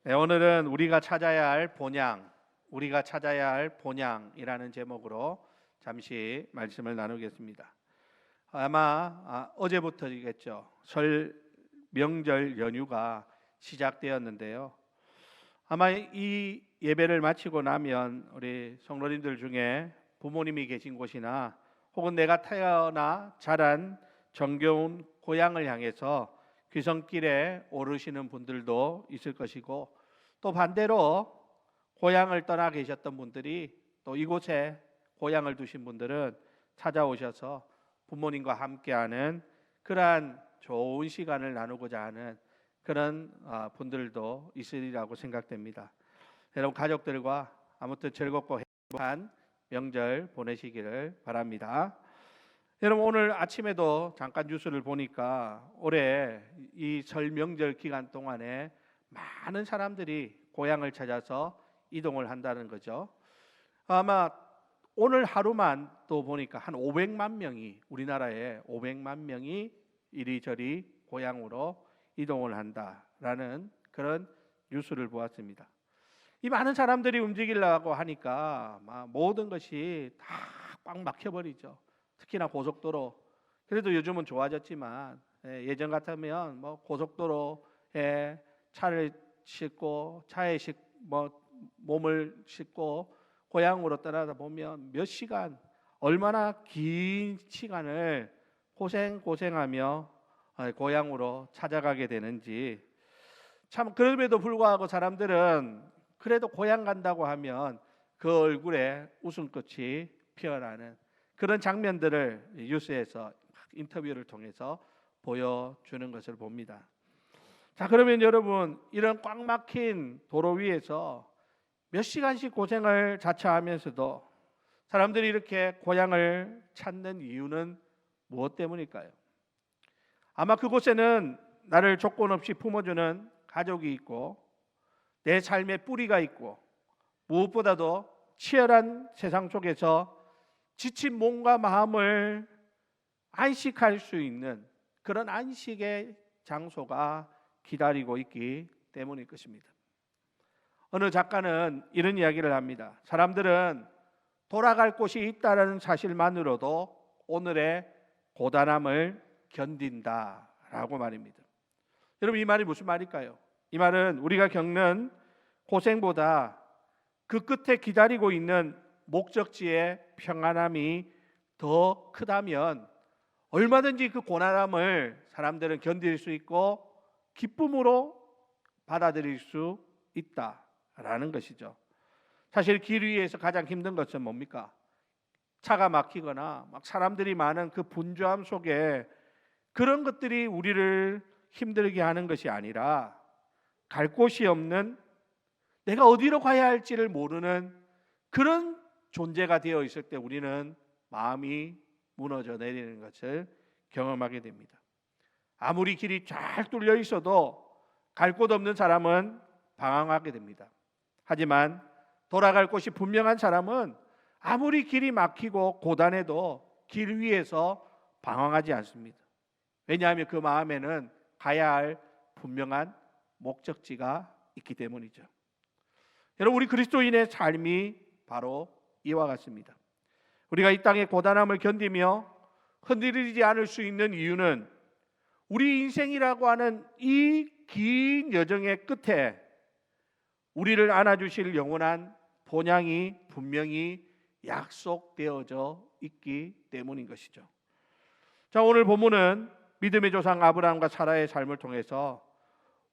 네, 오늘은 우리가 찾아야 할 본향, 우리가 찾아야 할 본향이라는 제목으로 잠시 말씀을 나누겠습니다. 아마 어제부터이겠죠. 설 명절 연휴가 시작되었는데요. 아마 이 예배를 마치고 나면 우리 성도님들 중에 부모님이 계신 곳이나 혹은 내가 태어나 자란 정겨운 고향을 향해서 귀성길에 오르시는 분들도 있을 것이고, 또 반대로 고향을 떠나 계셨던 분들이 또 이곳에 고향을 두신 분들은 찾아오셔서 부모님과 함께하는 그러한 좋은 시간을 나누고자 하는 그런 분들도 있으리라고 생각됩니다. 여러분 가족들과 아무튼 즐겁고 행복한 명절 보내시기를 바랍니다. 여러분 오늘 아침에도 잠깐 뉴스를 보니까 올해 이 설 명절 기간 동안에 많은 사람들이 고향을 찾아서 이동을 한다는 거죠. 아마 오늘 하루만 또 보니까 한 500만 명이, 우리나라에 500만 명이 이리저리 고향으로 이동을 한다라는 그런 뉴스를 보았습니다. 이 많은 사람들이 움직이려고 하니까 모든 것이 다 꽉 막혀버리죠. 특히나 고속도로. 그래도 요즘은 좋아졌지만 예전 같으면 뭐 고속도로에 차를 싣고 차에 몸을 싣고 고향으로 떠나다 보면 몇 시간, 얼마나 긴 시간을 고생하며 고향으로 찾아가게 되는지. 참 그럼에도 불구하고 사람들은 그래도 고향 간다고 하면 그 얼굴에 웃음꽃이 피어나는 그런 장면들을 뉴스에서 인터뷰를 통해서 보여주는 것을 봅니다. 자, 그러면 여러분, 이런 꽉 막힌 도로 위에서 몇 시간씩 고생을 자처하면서도 사람들이 이렇게 고향을 찾는 이유는 무엇 때문일까요? 아마 그곳에는 나를 조건 없이 품어주는 가족이 있고, 내 삶의 뿌리가 있고, 무엇보다도 치열한 세상 속에서 지친 몸과 마음을 안식할 수 있는 그런 안식의 장소가 기다리고 있기 때문일 것입니다. 어느 작가는 이런 이야기를 합니다. 사람들은 돌아갈 곳이 있다는 사실만으로도 오늘의 고단함을 견딘다라고 말입니다. 여러분, 이 말이 무슨 말일까요? 이 말은 우리가 겪는 고생보다 그 끝에 기다리고 있는 목적지의 평안함이 더 크다면 얼마든지 그 고난함을 사람들은 견딜 수 있고 기쁨으로 받아들일 수 있다라는 것이죠. 사실 길 위에서 가장 힘든 것은 뭡니까? 차가 막히거나 막 사람들이 많은 그 분주함 속에 그런 것들이 우리를 힘들게 하는 것이 아니라, 갈 곳이 없는, 내가 어디로 가야 할지를 모르는 그런 존재가 되어 있을 때 우리는 마음이 무너져 내리는 것을 경험하게 됩니다. 아무리 길이 잘 뚫려 있어도 갈 곳 없는 사람은 방황하게 됩니다. 하지만 돌아갈 곳이 분명한 사람은 아무리 길이 막히고 고단해도 길 위에서 방황하지 않습니다. 왜냐하면 그 마음에는 가야 할 분명한 목적지가 있기 때문이죠. 여러분, 우리 그리스도인의 삶이 바로 이와 같습니다. 우리가 이 땅의 고단함을 견디며 흔들리지 않을 수 있는 이유는 우리 인생이라고 하는 이 긴 여정의 끝에 우리를 안아주실 영원한 본향이 분명히 약속되어져 있기 때문인 것이죠. 자, 오늘 본문은 믿음의 조상 아브라함과 사라의 삶을 통해서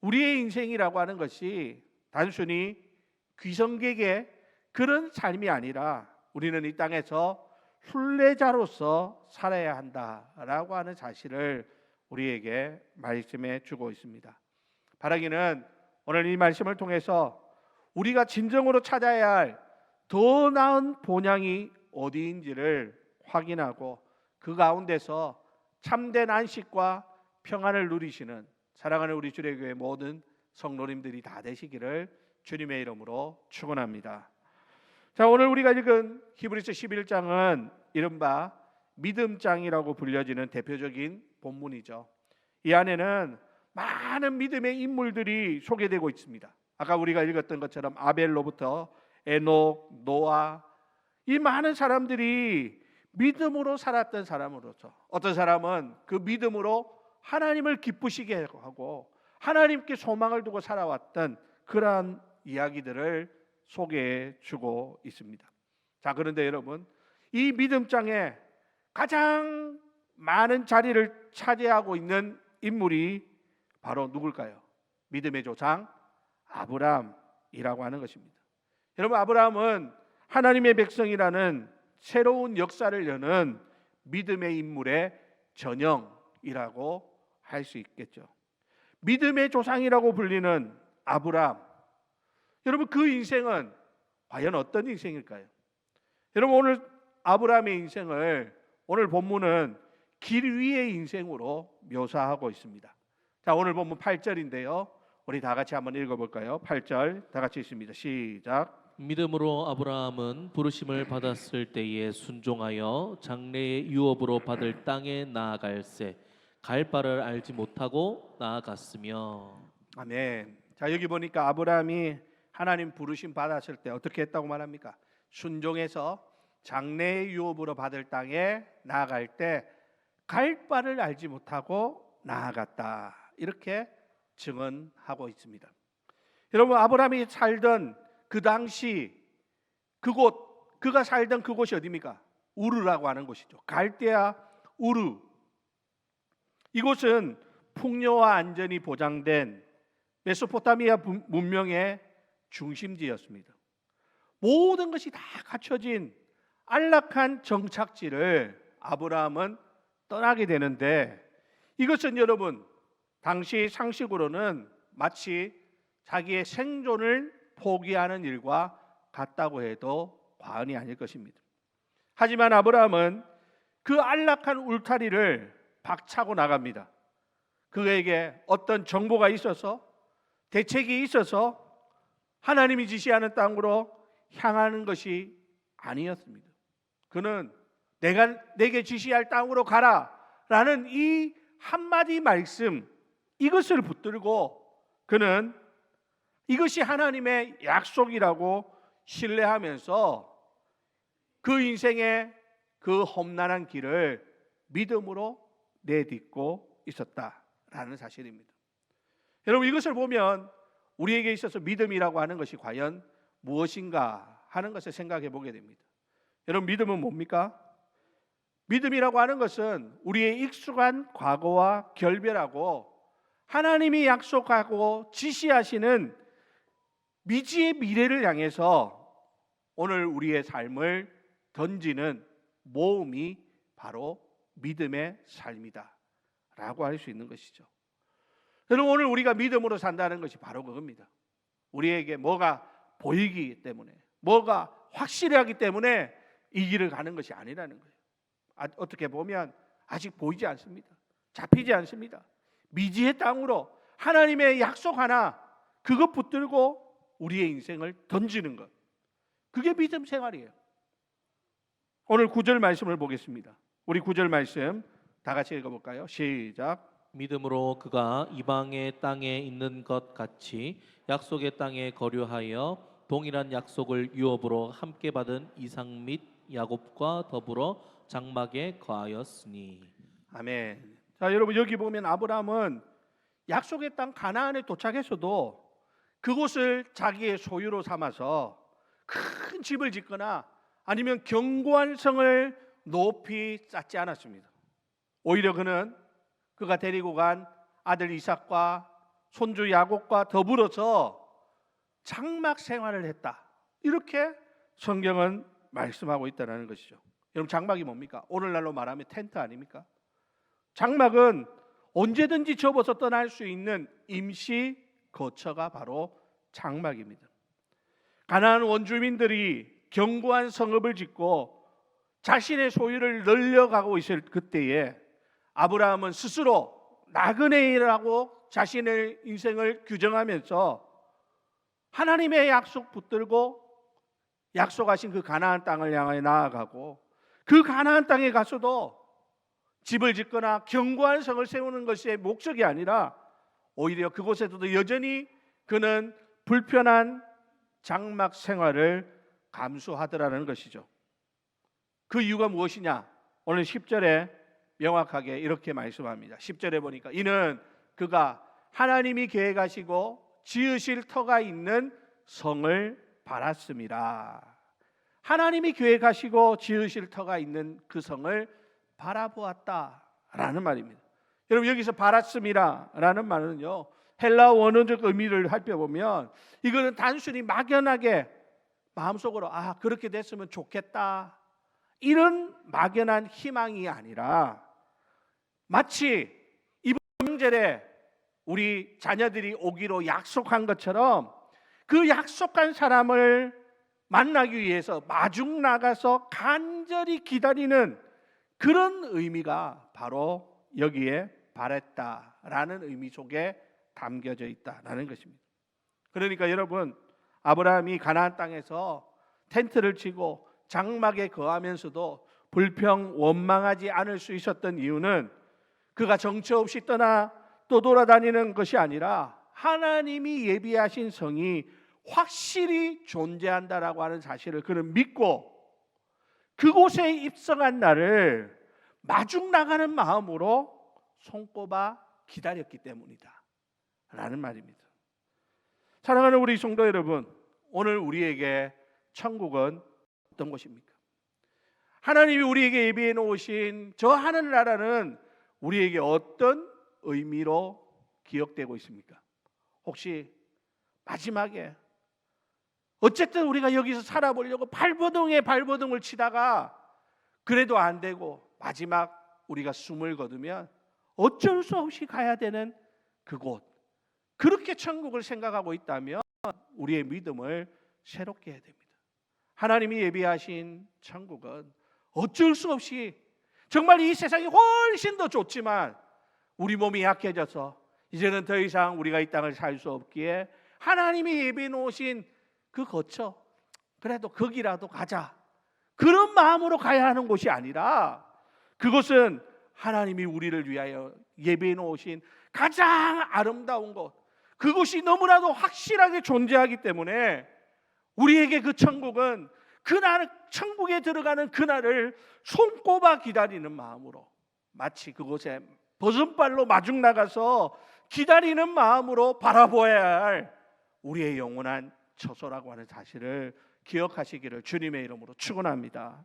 우리의 인생이라고 하는 것이 단순히 귀성객의 그런 삶이 아니라 우리는 이 땅에서 순례자로서 살아야 한다라고 하는 사실을 우리에게 말씀해 주고 있습니다. 바라기는 오늘 이 말씀을 통해서 우리가 진정으로 찾아야 할 더 나은 본향이 어디인지를 확인하고 그 가운데서 참된 안식과 평안을 누리시는 사랑하는 우리 주례교회 모든 성도님들이 다 되시기를 주님의 이름으로 축원합니다. 자, 오늘 우리가 읽은 히브리서 11장은 이른바 믿음장이라고 불려지는 대표적인 본문이죠. 이 안에는 많은 믿음의 인물들이 소개되고 있습니다. 아까 우리가 읽었던 것처럼 아벨로부터 에녹, 노아, 이 많은 사람들이 믿음으로 살았던 사람으로서 어떤 사람은 그 믿음으로 하나님을 기쁘시게 하고 하나님께 소망을 두고 살아왔던 그러한 이야기들을 소개해 주고 있습니다. 자, 그런데 여러분, 이 믿음장에 가장 많은 자리를 차지하고 있는 인물이 바로 누굴까요? 믿음의 조상 아브라함이라고 하는 것입니다. 여러분, 아브라함은 하나님의 백성이라는 새로운 역사를 여는 믿음의 인물의 전형이라고 할 수 있겠죠. 믿음의 조상이라고 불리는 아브라함, 여러분, 그 인생은 과연 어떤 인생일까요? 여러분, 오늘 아브라함의 인생을 오늘 본문은 길 위의 인생으로 묘사하고 있습니다. 자, 오늘 본문 8절인데요. 우리 다 같이 한번 읽어볼까요? 8절 다 같이 읽습니다. 시작. 믿음으로 아브라함은 부르심을 받았을 때에 순종하여 장래의 유업으로 받을 땅에 나아갈새 갈 바를 알지 못하고 나아갔으며. 아멘. 자, 여기 보니까 아브라함이 하나님 부르심 받았을 때 어떻게 했다고 말합니까? 순종해서 장래의 유업으로 받을 땅에 나아갈 때 갈 바를 알지 못하고 나아갔다, 이렇게 증언하고 있습니다. 여러분, 아브라함이 살던 그 당시 그곳, 그가 살던 그곳이 어디입니까? 우르라고 하는 곳이죠. 갈대아 우르. 이곳은 풍요와 안전이 보장된 메소포타미아 문명의 중심지였습니다. 모든 것이 다 갖춰진 안락한 정착지를 아브라함은 떠나게 되는데, 이것은 여러분 당시 상식으로는 마치 자기의 생존을 포기하는 일과 같다고 해도 과언이 아닐 것입니다. 하지만 아브라함은 그 안락한 울타리를 박차고 나갑니다. 그에게 어떤 정보가 있어서, 대책이 있어서 하나님이 지시하는 땅으로 향하는 것이 아니었습니다. 그는 내게 지시할 땅으로 가라 라는 이 한마디 말씀, 이것을 붙들고 그는 이것이 하나님의 약속이라고 신뢰하면서 그 인생의 그 험난한 길을 믿음으로 내딛고 있었다라는 사실입니다. 여러분, 이것을 보면 우리에게 있어서 믿음이라고 하는 것이 과연 무엇인가 하는 것을 생각해 보게 됩니다. 여러분, 믿음은 뭡니까? 믿음이라고 하는 것은 우리의 익숙한 과거와 결별하고 하나님이 약속하고 지시하시는 미지의 미래를 향해서 오늘 우리의 삶을 던지는 모험이 바로 믿음의 삶이다 라고 할 수 있는 것이죠. 여러분, 오늘 우리가 믿음으로 산다는 것이 바로 그겁니다. 우리에게 뭐가 보이기 때문에, 뭐가 확실하기 때문에 이 길을 가는 것이 아니라는 거예요. 어떻게 보면 아직 보이지 않습니다. 잡히지 않습니다. 미지의 땅으로 하나님의 약속 하나, 그것 붙들고 우리의 인생을 던지는 것, 그게 믿음 생활이에요. 오늘 9절 말씀을 보겠습니다. 우리 9절 말씀 다 같이 읽어볼까요? 시작. 믿음으로 그가 이방의 땅에 있는 것 같이 약속의 땅에 거류하여 동일한 약속을 유업으로 함께 받은 이삭 및 야곱과 더불어 장막에 거하였으니. 아멘. 자, 여러분, 여기 보면 아브라함은 약속의 땅 가나안에 도착해서도 그곳을 자기의 소유로 삼아서 큰 집을 짓거나 아니면 견고한 성을 높이 쌓지 않았습니다. 오히려 그가 데리고 간 아들 이삭과 손주 야곱과 더불어서 장막 생활을 했다, 이렇게 성경은 말씀하고 있다는 것이죠. 여러분, 장막이 뭡니까? 오늘날로 말하면 텐트 아닙니까? 장막은 언제든지 접어서 떠날 수 있는 임시 거처가 바로 장막입니다. 가나안 원주민들이 견고한 성읍을 짓고 자신의 소유를 늘려가고 있을 그때에 아브라함은 스스로 나그네라고 자신의 인생을 규정하면서 하나님의 약속 붙들고 약속하신 그 가나안 땅을 향해 나아가고, 그 가나안 땅에 가서도 집을 짓거나 견고한 성을 세우는 것이 목적이 아니라 오히려 그곳에서도 여전히 그는 불편한 장막 생활을 감수하더라는 것이죠. 그 이유가 무엇이냐? 오늘 10절에 명확하게 이렇게 말씀합니다. 10절에 보니까 이는 그가 하나님이 계획하시고 지으실 터가 있는 성을 바랐습니다. 하나님이 계획하시고 지으실 터가 있는 그 성을 바라보았다라는 말입니다. 여러분, 여기서 바랐습니다라는 말은요, 헬라 원어적 의미를 살펴보면 이거는 단순히 막연하게 마음속으로 그렇게 됐으면 좋겠다, 이런 막연한 희망이 아니라 마치 이번 명절에 우리 자녀들이 오기로 약속한 것처럼 그 약속한 사람을 만나기 위해서 마중 나가서 간절히 기다리는 그런 의미가 바로 여기에 바랬다라는 의미 속에 담겨져 있다라는 것입니다. 그러니까 여러분, 아브라함이 가나안 땅에서 텐트를 치고 장막에 거하면서도 불평 원망하지 않을 수 있었던 이유는 그가 정처 없이 떠나 또 돌아다니는 것이 아니라 하나님이 예비하신 성이 확실히 존재한다라고 하는 사실을 그는 믿고 그곳에 입성한 날을 마중 나가는 마음으로 손꼽아 기다렸기 때문이다 라는 말입니다. 사랑하는 우리 성도 여러분, 오늘 우리에게 천국은 어떤 곳입니까? 하나님이 우리에게 예비해 놓으신 저 하늘나라는 우리에게 어떤 의미로 기억되고 있습니까? 혹시 마지막에 어쨌든 우리가 여기서 살아보려고 발버둥에 발버둥을 치다가 그래도 안 되고 마지막 우리가 숨을 거두면 어쩔 수 없이 가야 되는 그곳, 그렇게 천국을 생각하고 있다면 우리의 믿음을 새롭게 해야 됩니다. 하나님이 예비하신 천국은 어쩔 수 없이 정말 이 세상이 훨씬 더 좋지만 우리 몸이 약해져서 이제는 더 이상 우리가 이 땅을 살 수 없기에 하나님이 예비해 놓으신 그 거처, 그래도 거기라도 가자, 그런 마음으로 가야 하는 곳이 아니라 그것은 하나님이 우리를 위하여 예비해 놓으신 가장 아름다운 곳, 그곳이 너무나도 확실하게 존재하기 때문에 우리에게 그 천국은 그날, 천국에 들어가는 그날을 손꼽아 기다리는 마음으로, 마치 그곳에 버선발로 마중 나가서 기다리는 마음으로 바라보아야 할 우리의 영원한 처소라고 하는 사실을 기억하시기를 주님의 이름으로 축원합니다.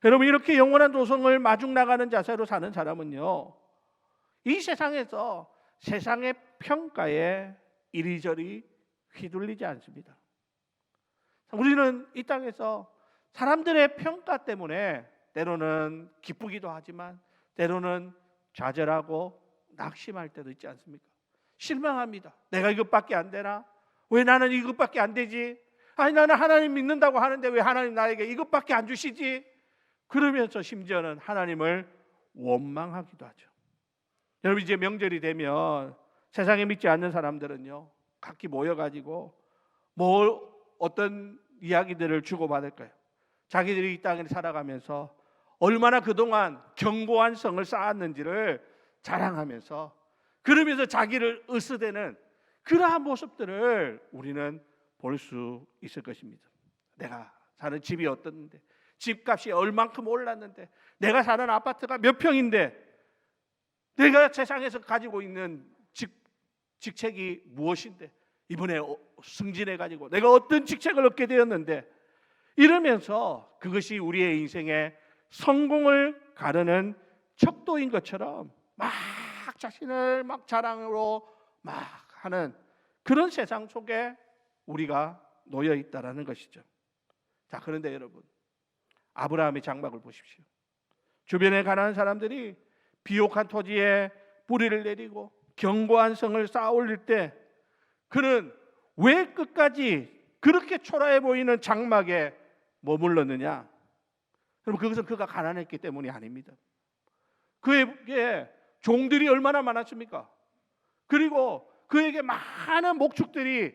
여러분, 이렇게 영원한 도성을 마중 나가는 자세로 사는 사람은요, 이 세상에서 세상의 평가에 이리저리 휘둘리지 않습니다. 우리는 이 땅에서 사람들의 평가 때문에 때로는 기쁘기도 하지만 때로는 좌절하고 낙심할 때도 있지 않습니까? 실망합니다. 내가 이것밖에 안 되나? 왜 나는 이것밖에 안 되지? 아니, 나는 하나님 믿는다고 하는데 왜 하나님 나에게 이것밖에 안 주시지? 그러면서 심지어는 하나님을 원망하기도 하죠. 여러분, 이제 명절이 되면 세상에 믿지 않는 사람들은요, 각기 모여가지고 어떤 이야기들을 주고받을 거예요. 자기들이 이 땅에 살아가면서 얼마나 그동안 견고한 성을 쌓았는지를 자랑하면서, 그러면서 자기를 으스대는 그러한 모습들을 우리는 볼 수 있을 것입니다. 내가 사는 집이 어떻는데, 집값이 얼만큼 올랐는데, 내가 사는 아파트가 몇 평인데, 내가 세상에서 가지고 있는 직책이 무엇인데, 이번에 승진해가지고 내가 어떤 직책을 얻게 되었는데, 이러면서 그것이 우리의 인생의 성공을 가르는 척도인 것처럼 막 자신을 막 자랑으로 막 하는 그런 세상 속에 우리가 놓여 있다라는 것이죠. 자, 그런데 여러분, 아브라함의 장막을 보십시오. 주변에 가난한 사람들이 비옥한 토지에 뿌리를 내리고 견고한 성을 쌓아 올릴 때 그는 왜 끝까지 그렇게 초라해 보이는 장막에 머물렀느냐? 여러분, 그것은 그가 가난했기 때문이 아닙니다. 그에게 종들이 얼마나 많았습니까? 그리고 그에게 많은 목축들이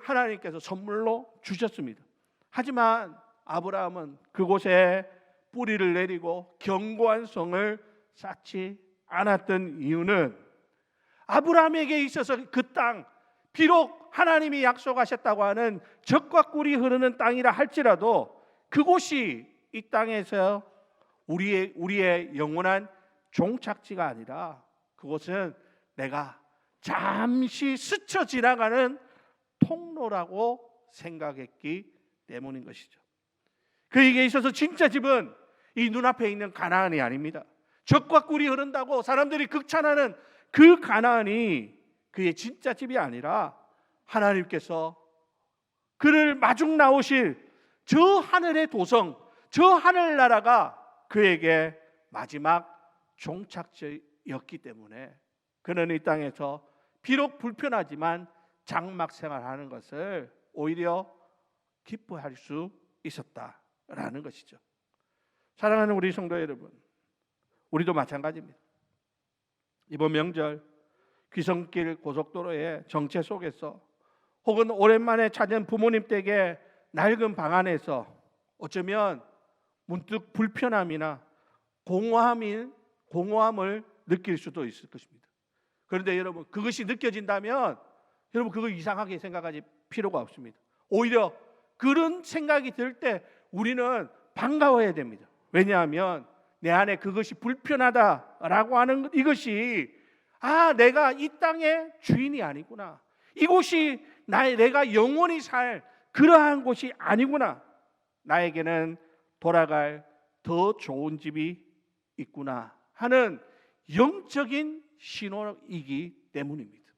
하나님께서 선물로 주셨습니다. 하지만 아브라함은 그곳에 뿌리를 내리고 견고한 성을 쌓지 않았던 이유는 아브라함에게 있어서 그 땅, 비록 하나님이 약속하셨다고 하는 젖과 꿀이 흐르는 땅이라 할지라도 그곳이 이 땅에서 우리의 영원한 종착지가 아니라 그곳은 내가 잠시 스쳐 지나가는 통로라고 생각했기 때문인 것이죠. 그에게 있어서 진짜 집은 이 눈앞에 있는 가나안이 아닙니다. 젖과 꿀이 흐른다고 사람들이 극찬하는 그 가나안이 그의 진짜 집이 아니라 하나님께서 그를 마중 나오실 저 하늘의 도성, 저 하늘나라가 그에게 마지막 종착지였기 때문에 그는 이 땅에서 비록 불편하지만 장막 생활하는 것을 오히려 기뻐할 수 있었다라는 것이죠. 사랑하는 우리 성도 여러분, 우리도 마찬가지입니다. 이번 명절 귀성길 고속도로의 정체 속에서 혹은 오랜만에 찾은 부모님 댁의 낡은 방 안에서 어쩌면 문득 불편함이나 공허함을 느낄 수도 있을 것입니다. 그런데 여러분, 그것이 느껴진다면 여러분 그거 이상하게 생각하지 필요가 없습니다. 오히려 그런 생각이 들 때 우리는 반가워해야 됩니다. 왜냐하면 내 안에 그것이 불편하다라고 하는 이것이 내가 이 땅의 주인이 아니구나. 이곳이 내가 영원히 살 그러한 곳이 아니구나. 나에게는 돌아갈 더 좋은 집이 있구나 하는 영적인 신호이기 때문입니다.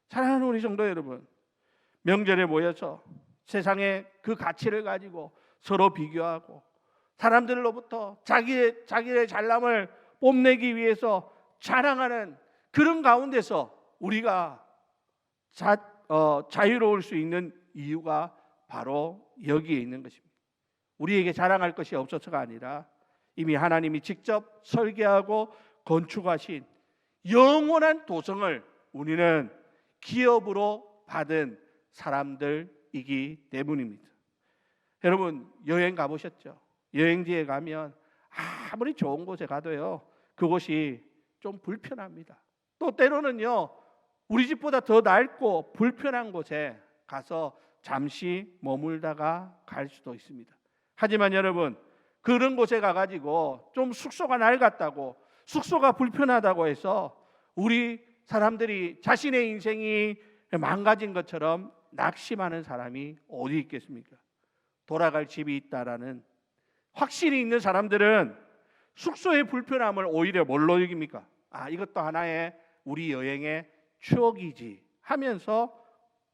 사랑하는 우리 성도 여러분, 명절에 모여서 세상의 그 가치를 가지고 서로 비교하고 사람들로부터 자기의 잘남을 뽐내기 위해서 자랑하는 그런 가운데서 우리가 자유로울 수 있는 이유가 바로 여기에 있는 것입니다. 우리에게 자랑할 것이 없어서가 아니라 이미 하나님이 직접 설계하고 건축하신 영원한 도성을 우리는 기업으로 받은 사람들이기 때문입니다. 여러분 여행 가보셨죠? 여행지에 가면 아무리 좋은 곳에 가도요 그곳이 좀 불편합니다. 또 때로는요 우리 집보다 더 낡고 불편한 곳에 가서 잠시 머물다가 갈 수도 있습니다. 하지만 여러분 그런 곳에 가가지고 좀 숙소가 낡았다고 숙소가 불편하다고 해서 우리 사람들이 자신의 인생이 망가진 것처럼 낙심하는 사람이 어디 있겠습니까? 돌아갈 집이 있다라는 확신이 있는 사람들은 숙소의 불편함을 오히려 뭘로 여깁니까? 이것도 하나의 우리 여행의 추억이지 하면서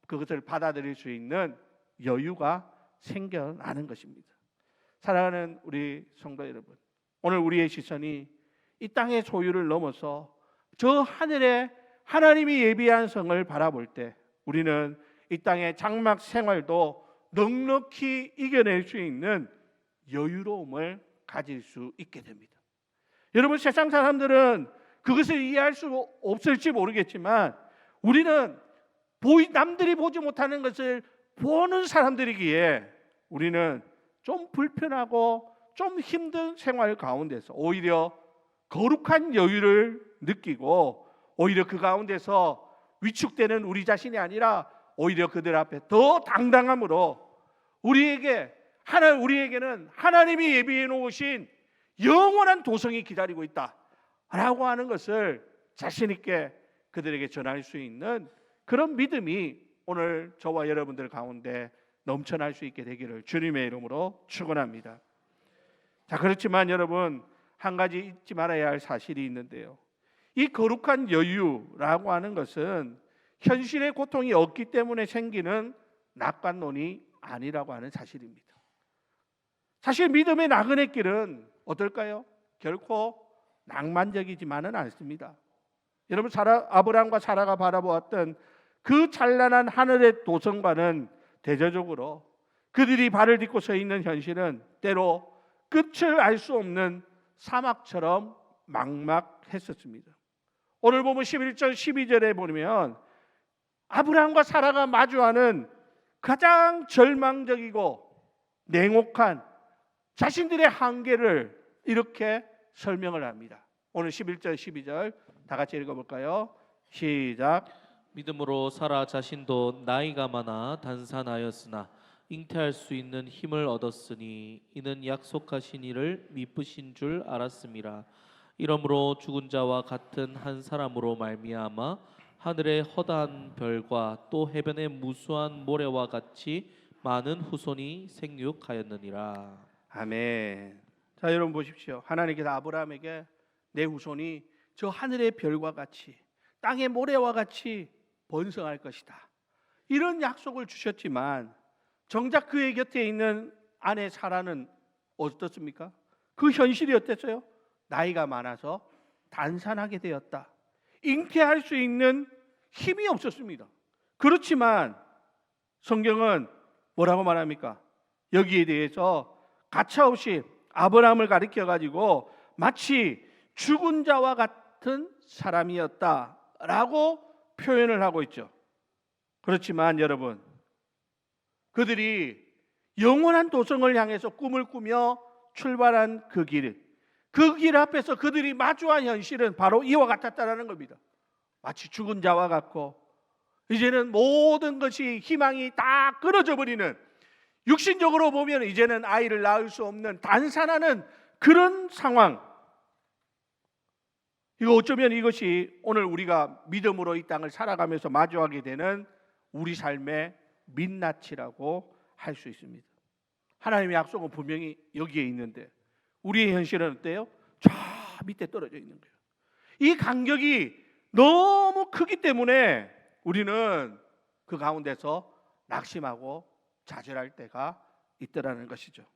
그것을 받아들일 수 있는 여유가 생겨나는 것입니다. 사랑하는 우리 성도 여러분, 오늘 우리의 시선이 이 땅의 소유를 넘어서 저 하늘에 하나님이 예비한 성을 바라볼 때 우리는 이 땅의 장막 생활도 넉넉히 이겨낼 수 있는 여유로움을 가질 수 있게 됩니다. 여러분 세상 사람들은 그것을 이해할 수 없을지 모르겠지만 우리는 남들이 보지 못하는 것을 보는 사람들이기에 우리는 좀 불편하고 좀 힘든 생활 가운데서 오히려 거룩한 여유를 느끼고 오히려 그 가운데서 위축되는 우리 자신이 아니라 오히려 그들 앞에 더 당당함으로 우리에게는 하나님이 예비해 놓으신 영원한 도성이 기다리고 있다라고 하는 것을 자신 있게 그들에게 전할 수 있는 그런 믿음이 오늘 저와 여러분들 가운데 넘쳐날 수 있게 되기를 주님의 이름으로 축원합니다. 자, 그렇지만 여러분 한 가지 잊지 말아야 할 사실이 있는데요. 이 거룩한 여유라고 하는 것은 현실의 고통이 없기 때문에 생기는 낙관론이 아니라고 하는 사실입니다. 사실 믿음의 나그네 길은 어떨까요? 결코 낭만적이지만은 않습니다. 여러분 아브라함과 사라가 바라보았던 그 찬란한 하늘의 도성과는 대조적으로 그들이 발을 딛고 서 있는 현실은 때로 끝을 알 수 없는 사막처럼 막막했었습니다. 오늘 보면 11절 12절에 보면 아브라함과 사라가 마주하는 가장 절망적이고 냉혹한 자신들의 한계를 이렇게 설명을 합니다. 오늘 11절 12절 다 같이 읽어볼까요? 시작. 믿음으로 사라 자신도 나이가 많아 단산하였으나 잉태할 수 있는 힘을 얻었으니 이는 약속하신 이를 미쁘신 줄 알았음이라. 이러므로 죽은 자와 같은 한 사람으로 말미암아 하늘의 허다한 별과 또 해변의 무수한 모래와 같이 많은 후손이 생육하였느니라. 아멘. 자, 여러분 보십시오. 하나님께서 아브라함에게 내 후손이 저 하늘의 별과 같이 땅의 모래와 같이 번성할 것이다, 이런 약속을 주셨지만 정작 그의 곁에 있는 아내 사라는 어떻습니까? 그 현실이 어땠어요? 나이가 많아서 단산하게 되었다. 잉태할 수 있는 힘이 없었습니다. 그렇지만 성경은 뭐라고 말합니까? 여기에 대해서 가차없이 아브라함을 가리켜 가지고 마치 죽은 자와 같은 사람이었다라고 표현을 하고 있죠. 그렇지만 여러분, 그들이 영원한 도성을 향해서 꿈을 꾸며 출발한 그 길 앞에서 그들이 마주한 현실은 바로 이와 같았다라는 겁니다. 마치 죽은 자와 같고 이제는 모든 것이 희망이 다 끊어져 버리는, 육신적으로 보면 이제는 아이를 낳을 수 없는 단산하는 그런 상황. 이거 어쩌면 이것이 오늘 우리가 믿음으로 이 땅을 살아가면서 마주하게 되는 우리 삶의 민낯이라고 할 수 있습니다. 하나님의 약속은 분명히 여기에 있는데 우리의 현실은 어때요? 저 밑에 떨어져 있는 거예요. 이 간격이 너무 크기 때문에 우리는 그 가운데서 낙심하고 좌절할 때가 있더라는 것이죠.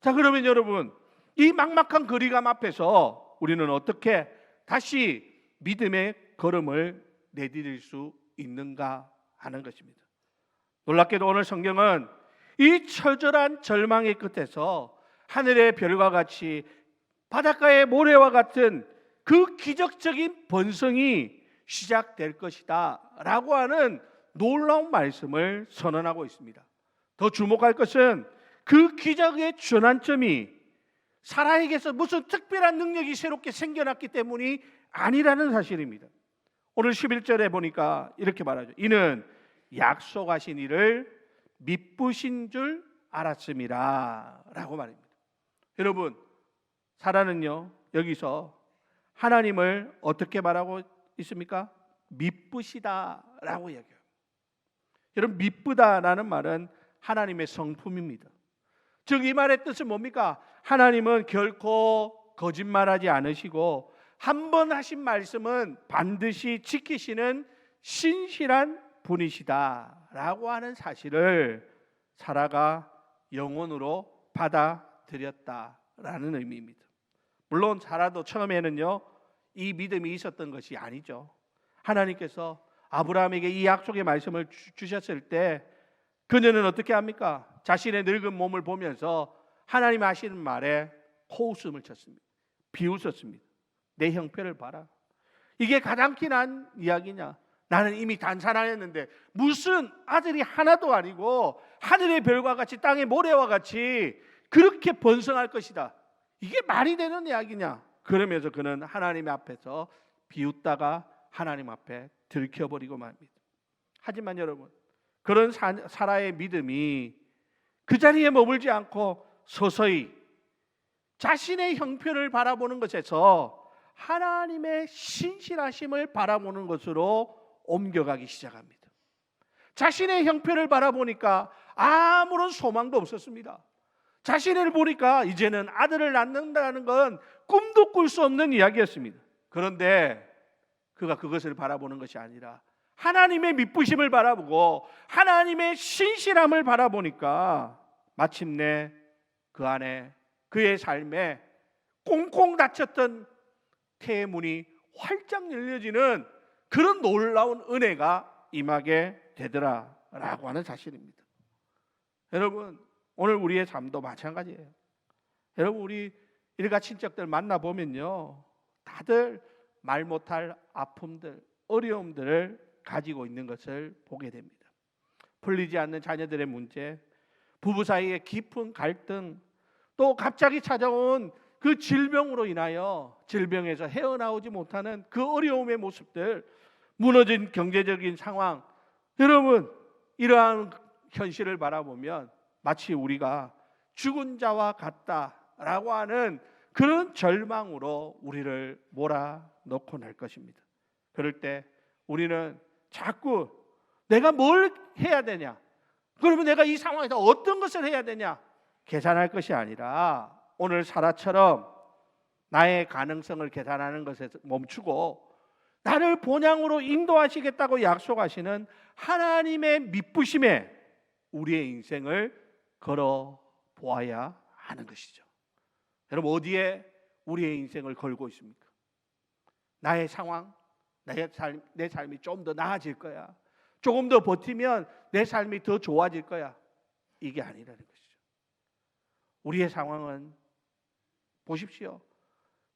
자, 그러면 여러분, 이 막막한 거리감 앞에서 우리는 어떻게 다시 믿음의 걸음을 내디딜 수 있는가 하는 것입니다. 놀랍게도 오늘 성경은 이 처절한 절망의 끝에서 하늘의 별과 같이 바닷가의 모래와 같은 그 기적적인 번성이 시작될 것이다 라고 하는 놀라운 말씀을 선언하고 있습니다. 더 주목할 것은 그 기적의 전환점이 사라에게서 무슨 특별한 능력이 새롭게 생겨났기 때문이 아니라는 사실입니다. 오늘 11절에 보니까 이렇게 말하죠. 이는 약속하신 이를 미쁘신 줄 알았음이라 라고 말입니다. 여러분, 사라는요 여기서 하나님을 어떻게 말하고 있습니까? 미쁘시다라고 얘기해요. 여러분, 미쁘다라는 말은 하나님의 성품입니다. 즉 이 말의 뜻은 뭡니까? 하나님은 결코 거짓말하지 않으시고 한 번 하신 말씀은 반드시 지키시는 신실한 분이시다라고 하는 사실을 사라가 영혼으로 받아들였다라는 의미입니다. 물론 사라도 처음에는요 이 믿음이 있었던 것이 아니죠. 하나님께서 아브라함에게 이 약속의 말씀을 주셨을 때 그녀는 어떻게 합니까? 자신의 늙은 몸을 보면서 하나님 하시는 말에 코웃음을 쳤습니다. 비웃었습니다. 내 형편을 봐라. 이게 가장 기난 이야기냐? 나는 이미 단산하였는데 무슨 아들이 하나도 아니고 하늘의 별과 같이 땅의 모래와 같이 그렇게 번성할 것이다. 이게 말이 되는 이야기냐? 그러면서 그는 하나님 앞에서 비웃다가 하나님 앞에 들켜버리고 맙니다. 하지만 여러분, 그런 사라의 믿음이 그 자리에 머물지 않고 서서히 자신의 형편을 바라보는 것에서 하나님의 신실하심을 바라보는 것으로 옮겨가기 시작합니다. 자신의 형편을 바라보니까 아무런 소망도 없었습니다. 자신을 보니까 이제는 아들을 낳는다는 건 꿈도 꿀 수 없는 이야기였습니다. 그런데 그가 그것을 바라보는 것이 아니라 하나님의 미쁘심을 바라보고 하나님의 신실함을 바라보니까 마침내 그 안에 그의 삶에 꽁꽁 닫혔던 태의 문이 활짝 열려지는 그런 놀라운 은혜가 임하게 되더라라고 하는 사실입니다. 여러분, 오늘 우리의 삶도 마찬가지예요. 여러분, 우리 일가 친척들 만나보면요 다들 말 못할 아픔들, 어려움들을 가지고 있는 것을 보게 됩니다. 풀리지 않는 자녀들의 문제, 부부 사이의 깊은 갈등, 또 갑자기 찾아온 그 질병으로 인하여 질병에서 헤어나오지 못하는 그 어려움의 모습들, 무너진 경제적인 상황, 여러분 이러한 현실을 바라보면 마치 우리가 죽은 자와 같다라고 하는 그런 절망으로 우리를 몰아넣고 날 것입니다. 그럴 때 우리는 자꾸 내가 뭘 해야 되냐, 그러면 내가 이 상황에서 어떤 것을 해야 되냐 계산할 것이 아니라 오늘 사라처럼 나의 가능성을 계산하는 것에 멈추고 나를 본향으로 인도하시겠다고 약속하시는 하나님의 미쁘심에 우리의 인생을 걸어 보아야 하는 것이죠. 여러분 어디에 우리의 인생을 걸고 있습니까? 나의 상황, 내 삶이 좀 더 나아질 거야, 조금 더 버티면 내 삶이 더 좋아질 거야, 이게 아니라는 것이죠. 우리의 상황은 보십시오.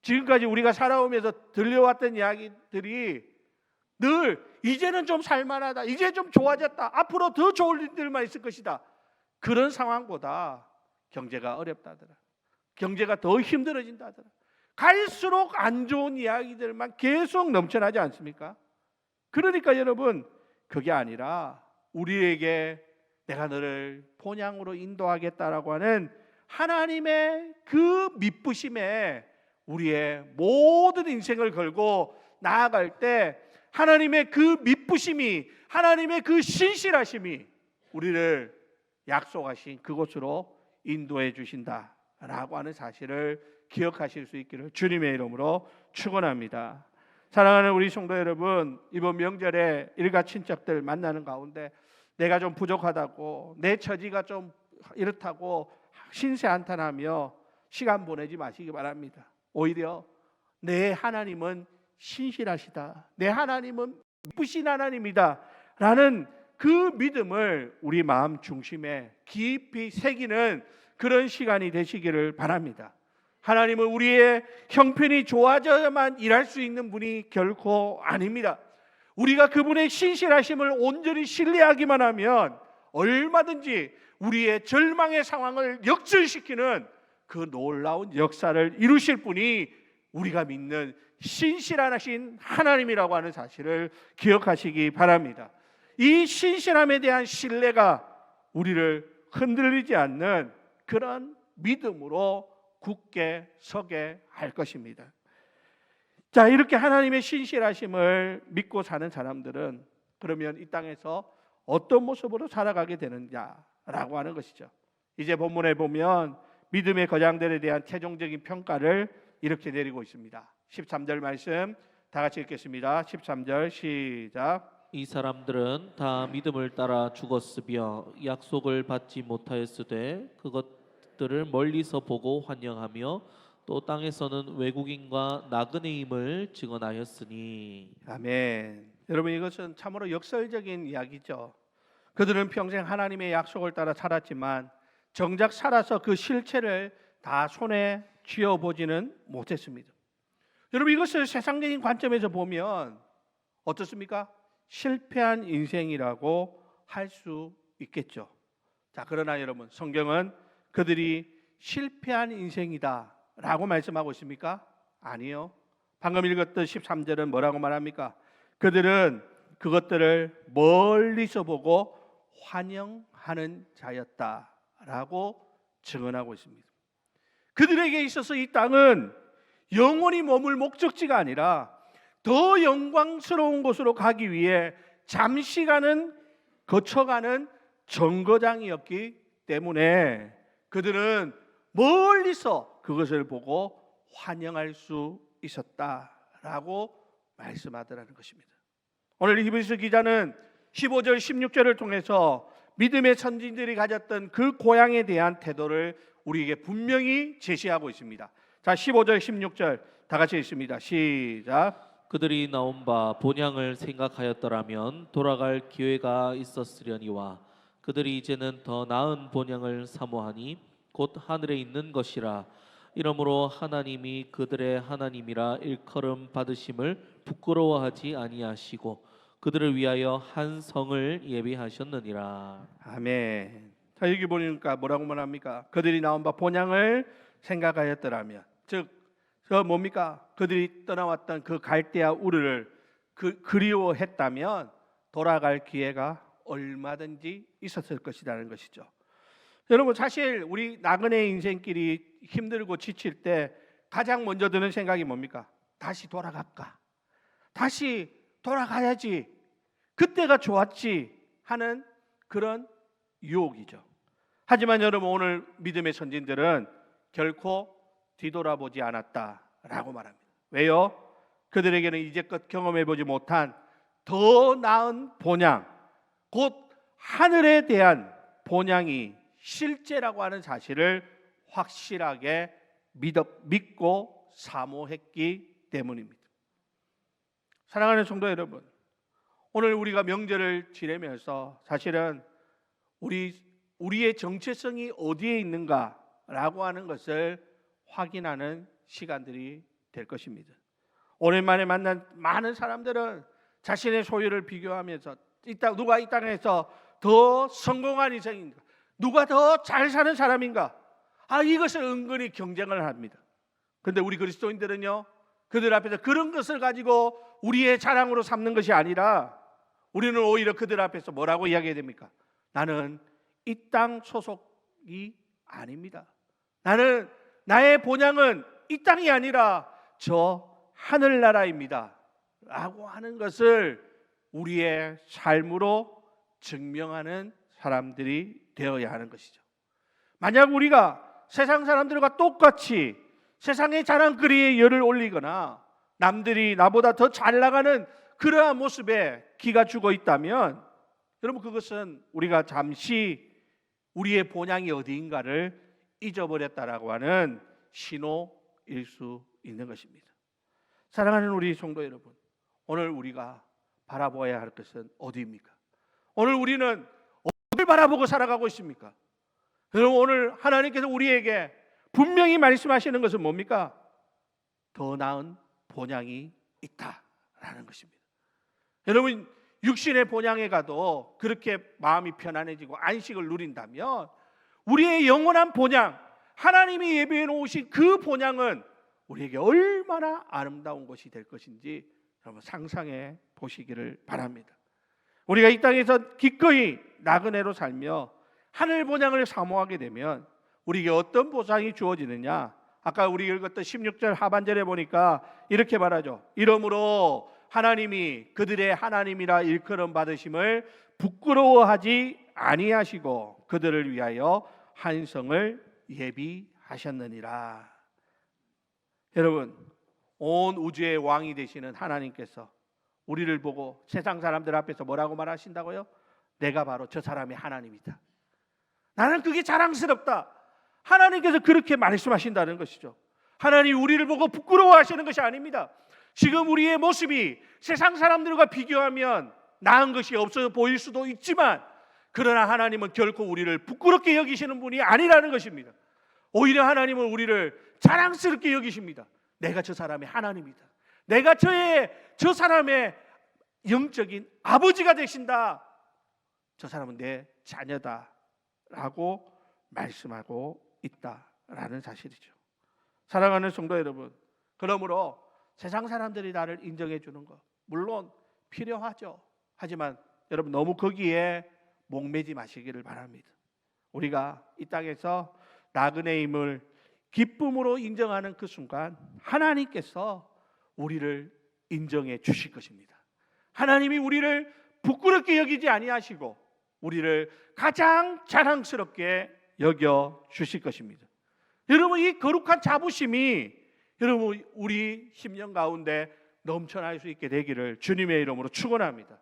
지금까지 우리가 살아오면서 들려왔던 이야기들이 늘 이제는 좀 살만하다, 이제 좀 좋아졌다, 앞으로 더 좋을 일들만 있을 것이다, 그런 상황보다 경제가 어렵다더라, 경제가 더 힘들어진다더라, 갈수록 안 좋은 이야기들만 계속 넘쳐나지 않습니까? 그러니까 여러분 그게 아니라 우리에게 내가 너를 본향으로 인도하겠다라고 하는 하나님의 그 미쁘심에 우리의 모든 인생을 걸고 나아갈 때 하나님의 그 미쁘심이, 하나님의 그 신실하심이 우리를 약속하신 그곳으로 인도해 주신다라고 하는 사실을 기억하실 수 있기를 주님의 이름으로 축원합니다. 사랑하는 우리 성도 여러분, 이번 명절에 일가 친척들 만나는 가운데 내가 좀 부족하다고, 내 처지가 좀 이렇다고 신세한탄하며 시간 보내지 마시기 바랍니다. 오히려 내 하나님은 신실하시다, 내 하나님은 미쁘신 하나님이다 라는 그 믿음을 우리 마음 중심에 깊이 새기는 그런 시간이 되시기를 바랍니다. 하나님은 우리의 형편이 좋아져야만 일할 수 있는 분이 결코 아닙니다. 우리가 그분의 신실하심을 온전히 신뢰하기만 하면 얼마든지 우리의 절망의 상황을 역전시키는 그 놀라운 역사를 이루실 분이 우리가 믿는 신실하신 하나님이라고 하는 사실을 기억하시기 바랍니다. 이 신실함에 대한 신뢰가 우리를 흔들리지 않는 그런 믿음으로 굳게 서게 할 것입니다. 자, 이렇게 하나님의 신실하심을 믿고 사는 사람들은 그러면 이 땅에서 어떤 모습으로 살아가게 되느냐라고 하는 것이죠. 이제 본문에 보면 믿음의 거장들에 대한 최종적인 평가를 이렇게 내리고 있습니다. 13절 말씀 다 같이 읽겠습니다. 13절 시작. 이 사람들은 다 믿음을 따라 죽었으며 약속을 받지 못하였으되 그것들을 멀리서 보고 환영하며 또 땅에서는 외국인과 나그네임을 증언하였으니. 아멘. 여러분 이것은 참으로 역설적인 이야기죠. 그들은 평생 하나님의 약속을 따라 살았지만 정작 살아서 그 실체를 다 손에 쥐어보지는 못했습니다. 여러분 이것을 세상적인 관점에서 보면 어떻습니까? 실패한 인생이라고 할 수 있겠죠. 자, 그러나 여러분 성경은 그들이 실패한 인생이다 라고 말씀하고 있습니까? 아니요. 방금 읽었던 13절은 뭐라고 말합니까? 그들은 그것들을 멀리서 보고 환영하는 자였다라고 증언하고 있습니다. 그들에게 있어서 이 땅은 영원히 머물 목적지가 아니라 더 영광스러운 곳으로 가기 위해 잠시간은 거쳐가는 정거장이었기 때문에 그들은 멀리서 그것을 보고 환영할 수 있었다라고 말씀하더라는 것입니다. 오늘 히브리서 기자는 15절 16절을 통해서 믿음의 선진들이 가졌던 그 고향에 대한 태도를 우리에게 분명히 제시하고 있습니다. 자, 15절 16절 다 같이 읽습니다. 시작. 그들이 나온 바 본향을 생각하였더라면 돌아갈 기회가 있었으려니와 그들이 이제는 더 나은 본향을 사모하니 곧 하늘에 있는 것이라. 이러므로 하나님이 그들의 하나님이라 일컬음 받으심을 부끄러워하지 아니하시고 그들을 위하여 한 성을 예비하셨느니라. 아멘. 자, 여기 보니까 뭐라고 말합니까? 그들이 나온 바 본향을 생각하였더라면, 즉 그 뭡니까? 그들이 떠나왔던 그 갈대아 우르를 그리워했다면 돌아갈 기회가 얼마든지 있었을 것이라는 것이죠. 여러분, 사실 우리 나그네 인생길이 힘들고 지칠 때 가장 먼저 드는 생각이 뭡니까? 다시 돌아갈까? 다시 돌아가야지. 그때가 좋았지 하는 그런 유혹이죠. 하지만 여러분, 오늘 믿음의 선진들은 결코 뒤돌아보지 않았다라고 말합니다. 왜요? 그들에게는 이제껏 경험해보지 못한 더 나은 본향, 곧 하늘에 대한 본향이 실제라고 하는 사실을 확실하게 믿고 사모했기 때문입니다. 사랑하는 성도 여러분, 오늘 우리가 명절을 지내면서 사실은 우리의 정체성이 어디에 있는가라고 하는 것을 확인하는 시간들이 될 것입니다. 오랜만에 만난 많은 사람들은 자신의 소유를 비교하면서 누가 이 땅에서 더 성공한 인생인가, 누가 더 잘 사는 사람인가, 이것을 은근히 경쟁을 합니다. 그런데 우리 그리스도인들은요, 그들 앞에서 그런 것을 가지고 우리의 자랑으로 삼는 것이 아니라 우리는 오히려 그들 앞에서 뭐라고 이야기해야 됩니까? 나는 이 땅 소속이 아닙니다. 나의 본향은 이 땅이 아니라 저 하늘나라입니다 라고 하는 것을 우리의 삶으로 증명하는 사람들이 되어야 하는 것이죠. 만약 우리가 세상 사람들과 똑같이 세상의 자랑거리에 열을 올리거나 남들이 나보다 더 잘 나가는 그러한 모습에 기가 죽어 있다면 여러분, 그것은 우리가 잠시 우리의 본향이 어디인가를 잊어버렸다라고 하는 신호일 수 있는 것입니다. 사랑하는 우리 성도 여러분, 오늘 우리가 바라보아야 할 것은 어디입니까? 오늘 우리는 어디를 바라보고 살아가고 있습니까? 여러분, 오늘 하나님께서 우리에게 분명히 말씀하시는 것은 뭡니까? 더 나은 본향이 있다라는 것입니다. 여러분, 육신의 본향에 가도 그렇게 마음이 편안해지고 안식을 누린다면 우리의 영원한 본향, 하나님이 예비해 놓으신 그 본향은 우리에게 얼마나 아름다운 것이 될 것인지 여러분 상상해 보시기를 바랍니다. 우리가 이 땅에서 기꺼이 나그네로 살며 하늘 본향을 사모하게 되면 우리에게 어떤 보상이 주어지느냐? 아까 우리 읽었던 16절 하반절에 보니까 이렇게 말하죠. 이러므로 하나님이 그들의 하나님이라 일컬음 받으심을 부끄러워하지 아니하시고 그들을 위하여 한성을 예비하셨느니라. 여러분, 온 우주의 왕이 되시는 하나님께서 우리를 보고 세상 사람들 앞에서 뭐라고 말하신다고요? 내가 바로 저 사람의 하나님이다. 나는 그게 자랑스럽다. 하나님께서 그렇게 말씀하신다는 것이죠. 하나님 우리를 보고 부끄러워하시는 것이 아닙니다. 지금 우리의 모습이 세상 사람들과 비교하면 나은 것이 없어 보일 수도 있지만 그러나 하나님은 결코 우리를 부끄럽게 여기시는 분이 아니라는 것입니다. 오히려 하나님은 우리를 자랑스럽게 여기십니다. 내가 저 사람의 하나님이다. 내가 저 사람의 영적인 아버지가 되신다. 저 사람은 내 자녀다 라고 말씀하고 있다라는 사실이죠. 사랑하는 성도 여러분, 그러므로 세상 사람들이 나를 인정해 주는 것 물론 필요하죠. 하지만 여러분 너무 거기에 목매지 마시기를 바랍니다. 우리가 이 땅에서 나그네임을 기쁨으로 인정하는 그 순간 하나님께서 우리를 인정해 주실 것입니다. 하나님이 우리를 부끄럽게 여기지 아니하시고 우리를 가장 자랑스럽게 여겨 주실 것입니다. 여러분, 이 거룩한 자부심이 여러분 우리 심령 가운데 넘쳐날 수 있게 되기를 주님의 이름으로 축원합니다.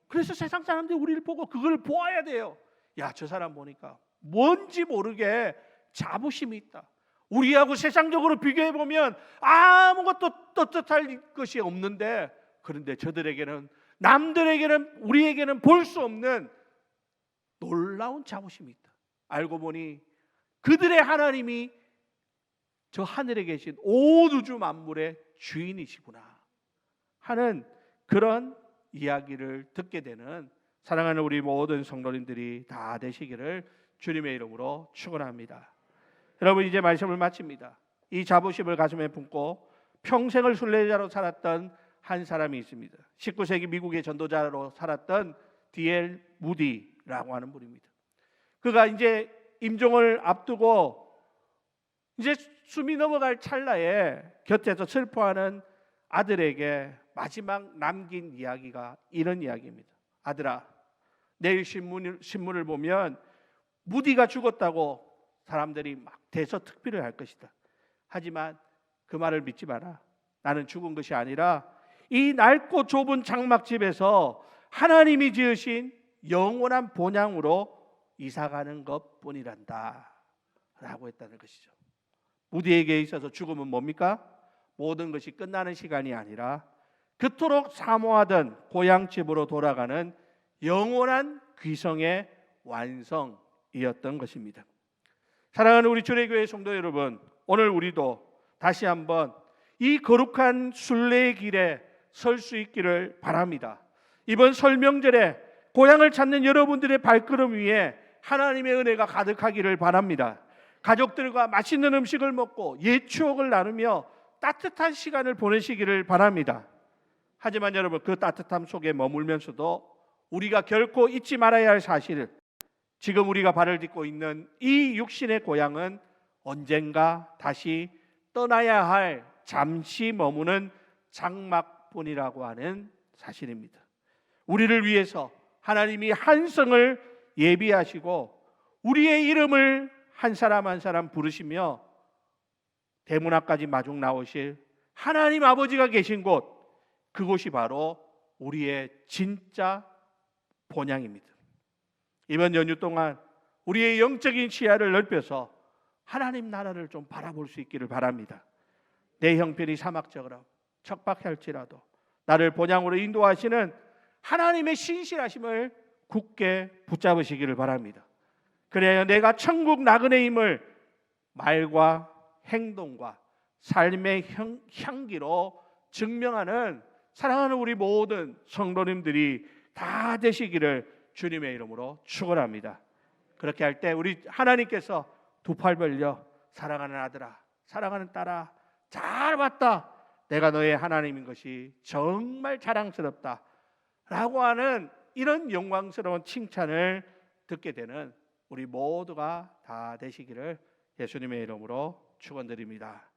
그래서 세상 사람들이 우리를 보고 그걸 보아야 돼요. 야, 저 사람 보니까 뭔지 모르게 자부심이 있다. 우리하고 세상적으로 비교해 보면 아무것도 떳떳할 것이 없는데 그런데 저들에게는 남들에게는 우리에게는 볼 수 없는 놀라운 자부심이 있다. 알고 보니 그들의 하나님이 저 하늘에 계신 온 우주 만물의 주인이시구나 하는 그런 이야기를 듣게 되는 사랑하는 우리 모든 성도님들이 다 되시기를 주님의 이름으로 축원합니다. 여러분, 이제 말씀을 마칩니다. 이 자부심을 가슴에 품고 평생을 순례자로 살았던 한 사람이 있습니다. 19세기 미국의 전도자로 살았던 D.L. 무디라고 하는 분입니다. 그가 이제 임종을 앞두고 이제 숨이 넘어갈 찰나에 곁에서 슬퍼하는 아들에게 마지막 남긴 이야기가 이런 이야기입니다. 아들아, 내일 신문을 보면 무디가 죽었다고 사람들이 막 대서특필을 할 것이다. 하지만 그 말을 믿지 마라. 나는 죽은 것이 아니라 이 낡고 좁은 장막집에서 하나님이 지으신 영원한 본향으로 이사가는 것뿐이란다 라고 했다는 것이죠. 무디에게 있어서 죽음은 뭡니까? 모든 것이 끝나는 시간이 아니라 그토록 사모하던 고향집으로 돌아가는 영원한 귀성의 완성이었던 것입니다. 사랑하는 우리 주례교회 성도 여러분, 오늘 우리도 다시 한번 이 거룩한 순례의 길에 설 수 있기를 바랍니다. 이번 설명절에 고향을 찾는 여러분들의 발걸음 위에 하나님의 은혜가 가득하기를 바랍니다. 가족들과 맛있는 음식을 먹고 옛 추억을 나누며 따뜻한 시간을 보내시기를 바랍니다. 하지만 여러분, 그 따뜻함 속에 머물면서도 우리가 결코 잊지 말아야 할 사실, 지금 우리가 발을 딛고 있는 이 육신의 고향은 언젠가 다시 떠나야 할 잠시 머무는 장막뿐이라고 하는 사실입니다. 우리를 위해서 하나님이 한 성을 예비하시고 우리의 이름을 한 사람 한 사람 부르시며 대문 앞까지 마중 나오실 하나님 아버지가 계신 곳, 그곳이 바로 우리의 진짜 본향입니다. 이번 연휴 동안 우리의 영적인 시야를 넓혀서 하나님 나라를 좀 바라볼 수 있기를 바랍니다. 내 형편이 사막적으로 척박할지라도 나를 본향으로 인도하시는 하나님의 신실하심을 굳게 붙잡으시기를 바랍니다. 그래야 내가 천국 나그네임을 말과 행동과 삶의 향기로 증명하는 사랑하는 우리 모든 성도님들이 다 되시기를 주님의 이름으로 축원합니다. 그렇게 할 때 우리 하나님께서 두 팔 벌려 사랑하는 아들아, 사랑하는 딸아, 잘 왔다. 내가 너의 하나님인 것이 정말 자랑스럽다 라고 하는 이런 영광스러운 칭찬을 듣게 되는 우리 모두가 다 되시기를 예수님의 이름으로 축원드립니다.